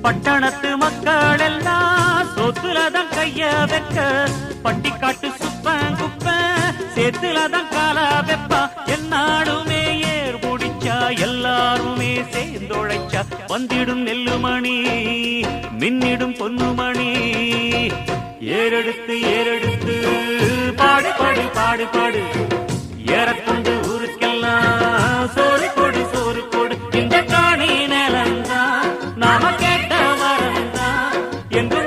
பட்டணத்து மக்கள் எல்லாம் சொத்துலதான் கைய வைக்க, பட்டிக்காட்டு சுப்பன் குப்ப சேத்துலதான் கால வெப்பா. என்னாலுமே ஏர் முடிச்சா எல்லாருமே சேர்ந்தொழைச்சா வந்திடும் நெல்லுமணி மின்னிடும் பொன்னுமணி. ஏறெடுத்து ஏறெடுத்து பாடு பாடு பாடு பாடு, ஏறக்கொண்டு ஊருக்கெல்லாம் சோறு கொடு சோறு கொடு. இந்த காணி நிலந்தான் நாம கேட்ட வரந்தான் என்று